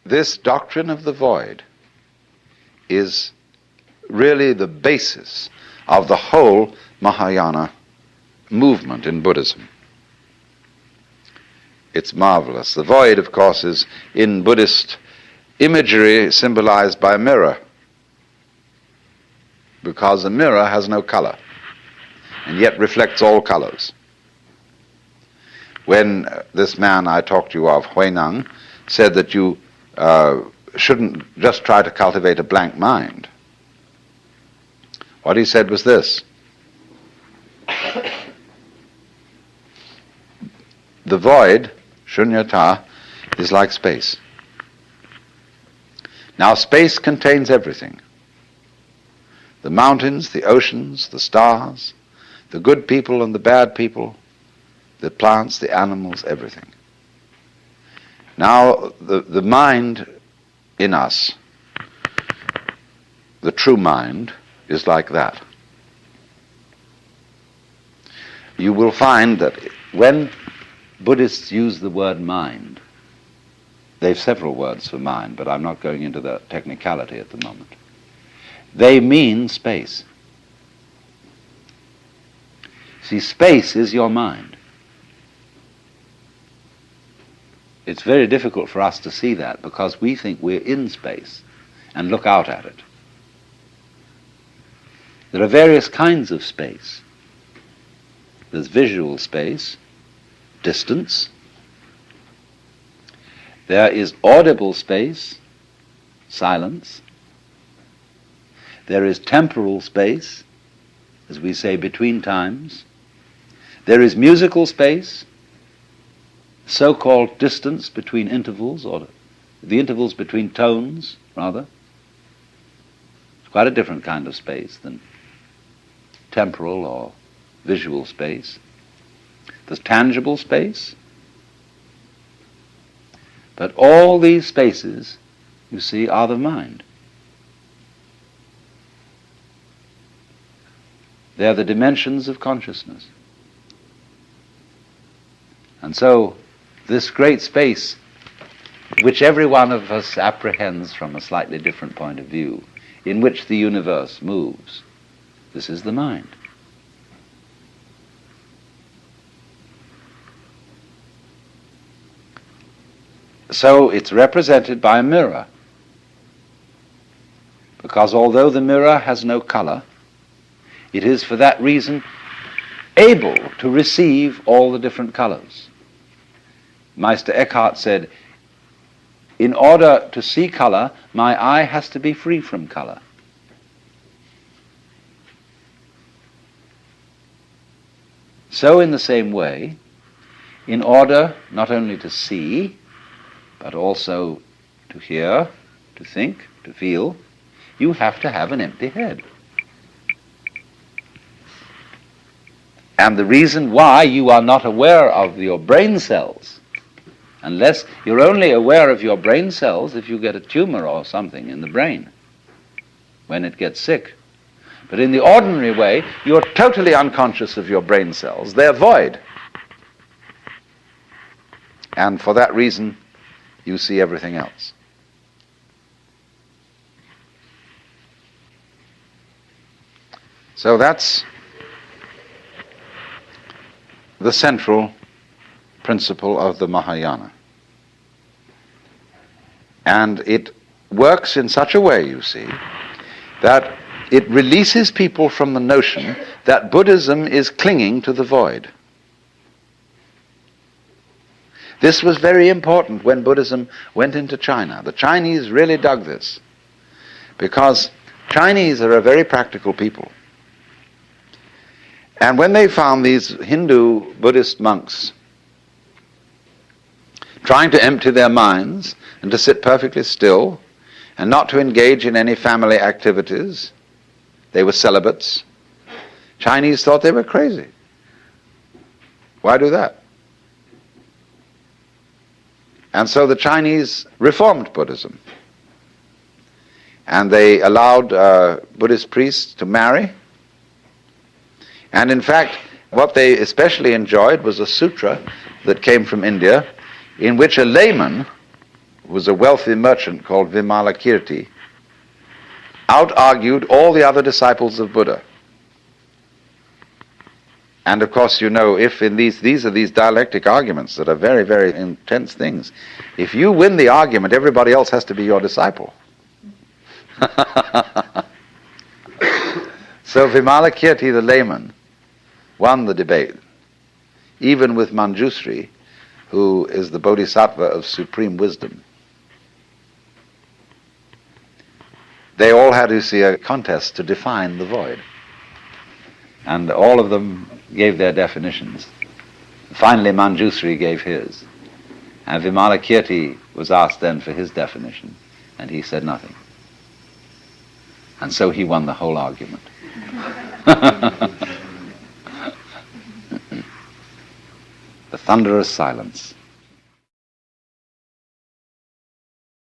this doctrine of the void is really the basis of the whole Mahayana movement in Buddhism. It's marvelous. The void, of course, is in Buddhist imagery symbolized by a mirror, because a mirror has no color and yet reflects all colors. When this man I talked to you of, Huineng, said that you shouldn't just try to cultivate a blank mind, what he said was this: the void, shunyata, is like space. Now, space contains everything: the mountains, the oceans, the stars, the good people and the bad people, the plants, the animals, everything. Now, the mind in us, the true mind, is like that. You will find that when Buddhists use the word mind, they have several words for mind, but I'm not going into the technicality at the moment. They mean space. See, space is your mind. It's very difficult for us to see that because we think we're in space and look out at it. There are various kinds of space. There's visual space, distance. There is audible space, silence. There is temporal space, as we say, between times. There is musical space, so-called distance between intervals, or the intervals between tones, rather. It's quite a different kind of space than temporal or visual space. There's tangible space. But all these spaces, you see, are the mind. They are the dimensions of consciousness. And so, this great space, which every one of us apprehends from a slightly different point of view, in which the universe moves, this is the mind. So it's represented by a mirror, because although the mirror has no color, it is for that reason able to receive all the different colors. Meister Eckhart said, in order to see color, my eye has to be free from color. So in the same way, in order not only to see, but also to hear, to think, to feel, you have to have an empty head. And the reason why you are not aware of your brain cells, unless you're only aware of your brain cells if you get a tumor or something in the brain, when it gets sick. But in the ordinary way, you're totally unconscious of your brain cells. They're void. And for that reason, you see everything else. So that's the central principle of the Mahayana. And it works in such a way, you see, that it releases people from the notion that Buddhism is clinging to the void. This was very important when Buddhism went into China. The Chinese really dug this, because Chinese are a very practical people. And when they found these Hindu Buddhist monks trying to empty their minds and to sit perfectly still and not to engage in any family activities, they were celibates. Chinese thought they were crazy. Why do that? And so the Chinese reformed Buddhism. And they allowed Buddhist priests to marry. And in fact, what they especially enjoyed was a sūtra that came from India, in which a layman was a wealthy merchant called Vimalakirti, out-argued all the other disciples of Buddha. And of course, you know, if in these are these dialectic arguments that are very, very intense things. If you win the argument, everybody else has to be your disciple. So Vimalakirti, the layman, won the debate, even with Manjusri, who is the bodhisattva of supreme wisdom. They all had to see a contest to define the void. And all of them gave their definitions. Finally, Manjusri gave his. And Vimalakirti was asked then for his definition, and he said nothing. And so he won the whole argument. The thunderous silence.